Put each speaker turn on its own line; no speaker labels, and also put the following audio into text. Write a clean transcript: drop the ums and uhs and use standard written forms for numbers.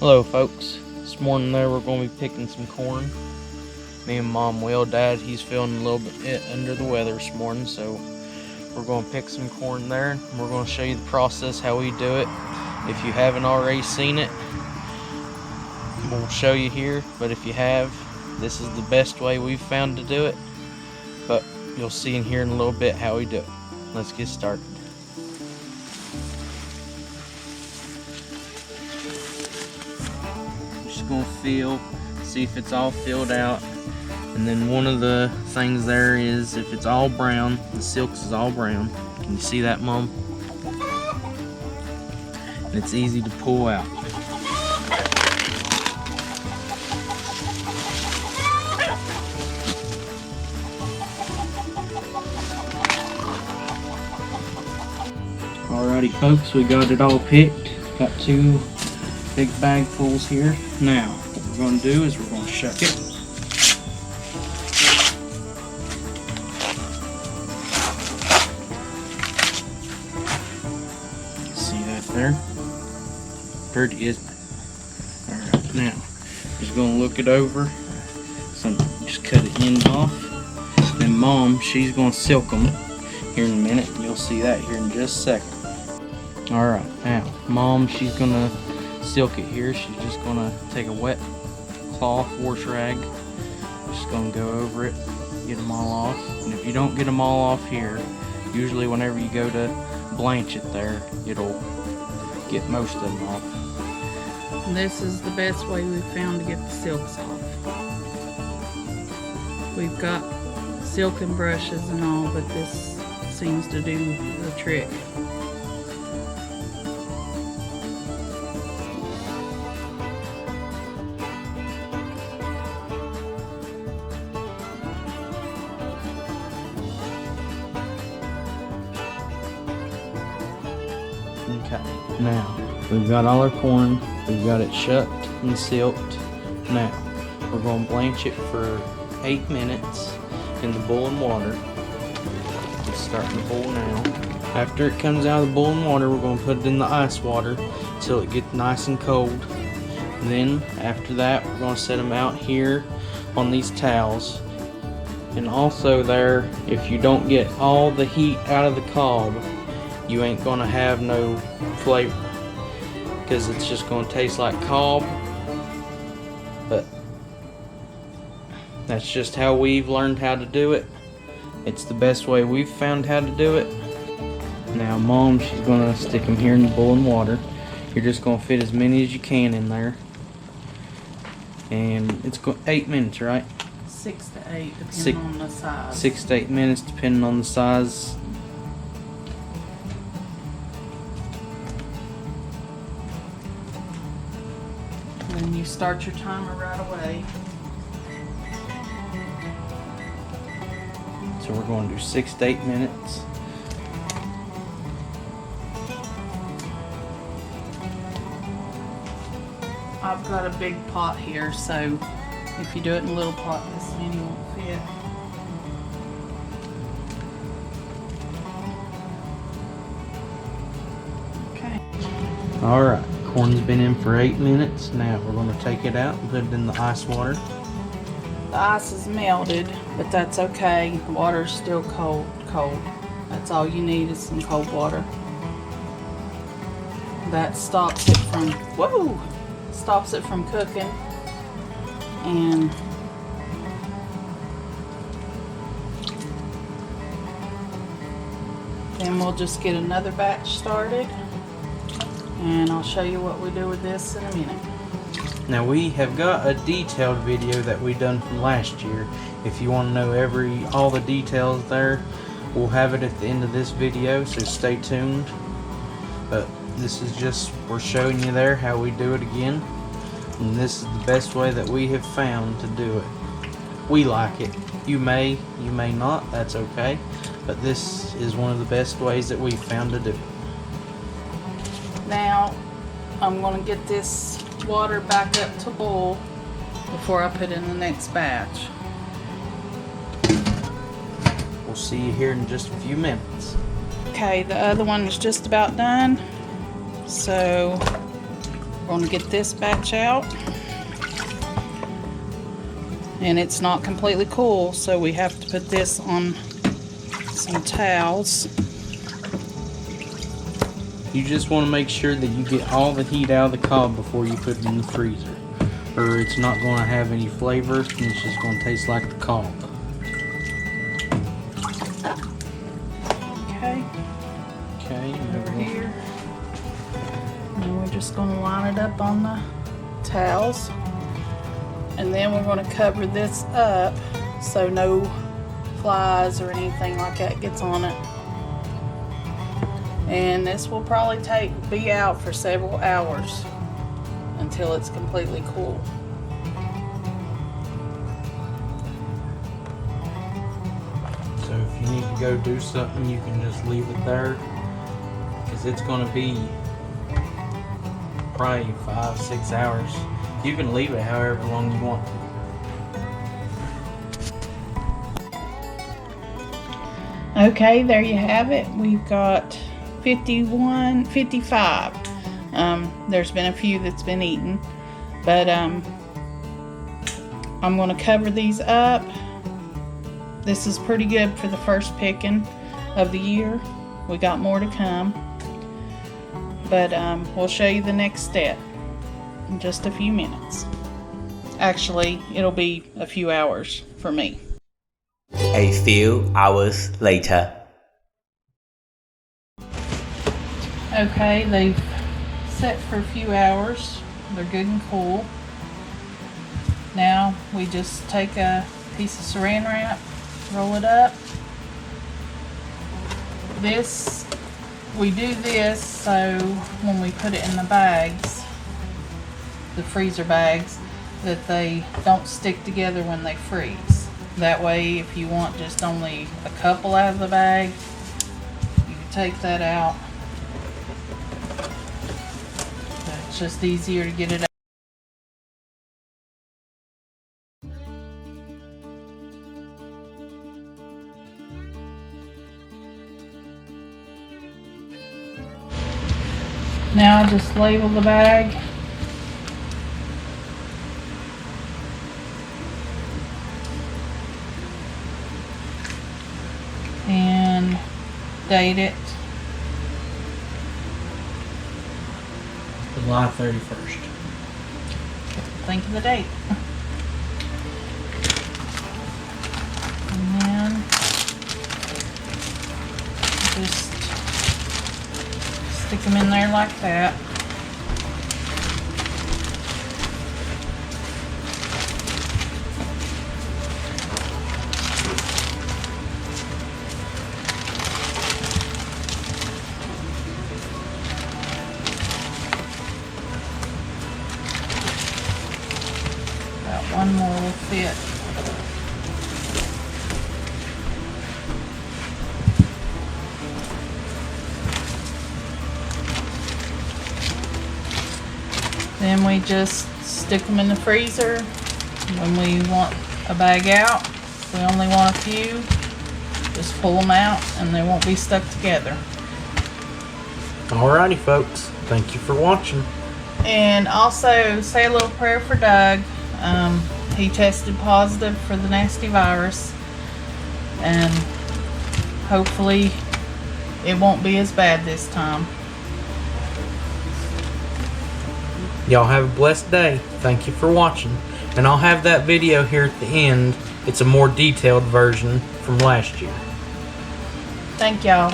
Hello folks, this morning there we're going to be picking some corn. Me and Mom will. Dad, he's feeling a little bit under the weather this morning, so we're going to pick some corn there. And we're going to show you the process, how we do it. If you haven't already seen it, we'll show you here, but if you have, this is the best way we've found to do it. But you'll see in here in a little bit how we do it. Let's get started. Going to see if it's all filled out, and then one of the things there is if it's all brown, the silks is all brown. Can you see that, Mom? And it's easy to pull out. Alrighty folks, we got it all picked. Got two big bagfuls here. Now, what we're going to do is we're going to shuck it. See that there? Pretty, isn't it? Alright, now, just going to look it over. So just cut the end off. Then Mom, she's going to silk them here in a minute. You'll see that here in just a second. Alright, now, Mom, she's going to silk it here. She's just gonna take a wet cloth wash rag, just gonna go over it, get them all off. And if you don't get them all off here, usually whenever you go to blanch it there, it'll get most of them off.
And this is the best way we've found to get the silks off. We've got silking brushes and all, but this seems to do the trick.
Okay, now we've got all our corn, we've got it shucked and silked. Now we're going to blanch it for 8 minutes in the boiling water. It's starting to boil now. After it comes out of the boiling water, we're going to put it in the ice water till it gets nice and cold. And then after that, we're going to set them out here on these towels. And also there, if you don't get all the heat out of the cob, you ain't gonna have no flavor, because it's just gonna taste like cob. But that's just how we've learned how to do it. It's the best way we've found how to do it. Now Mom, she's gonna stick them here in the boiling water. You're just gonna fit as many as you can in there, and it's 8 minutes, right?
6 to 8 depending on the size.
6 to 8 minutes depending on the size.
Then you start your timer right away.
So we're going to do 6 to 8 minutes.
I've got a big pot here, so if you do it in a little pot, this many won't fit. Okay.
Alright, corn's been in for 8 minutes. Now we're going to take it out and put it in the ice water.
The ice is melted, but that's okay. The water's still cold. That's all you need is some cold water. That stops it from, stops it from cooking. And then we'll just get another batch started, and I'll show you what we do with this in a minute.
Now we have got a detailed video that we done from last year. If you want to know all the details there, we'll have it at the end of this video, so stay tuned. But this is just, we're showing you there how we do it again. And this is the best way that we have found to do it. We like it. You may not, that's okay. But this is one of the best ways that we've found to do it.
Now, I'm going to get this water back up to boil before I put in the next batch.
We'll see you here in just a few minutes.
Okay, the other one is just about done. So going to get this batch out. And it's not completely cool, so we have to put this on some towels.
You just want to make sure that you get all the heat out of the cob before you put it in the freezer, or it's not going to have any flavor and it's just going to taste like the cob. Okay,
Over here. And we're just going to line it up on the towels. And then we're going to cover this up so no flies or anything like that gets on it. And this will probably be out for several hours until it's completely cool.
So if you need to go do something, you can just leave it there, because it's going to be probably 5-6 hours. You can leave it however long you want to.
Okay, there you have it. We've got 55. There's been a few that's been eaten, but I'm going to cover these up. This is pretty good for the first picking of the year. We got more to come, but we'll show you the next step in just a few minutes. Actually, it'll be a few hours for me.
A few hours later.
Okay, they've set for a few hours. They're good and cool. Now we just take a piece of saran wrap, roll it up. We do this so when we put it in the bags, the freezer bags, that they don't stick together when they freeze. That way, if you want just only a couple out of the bag, you can take that out. It's just easier to get it out. Now just label the bag. And date it.
July 31st.
Think of the date. And then just stick them in there like that. One more will fit. Then we just stick them in the freezer. When we want a bag out, if we only want a few, just pull them out and they won't be stuck together.
Alrighty folks, thank you for watching.
And also say a little prayer for Doug. He tested positive for the nasty virus, and hopefully it won't be as bad this time.
Y'all have a blessed day. Thank you for watching. And I'll have that video here at the end. It's a more detailed version from last year.
Thank y'all.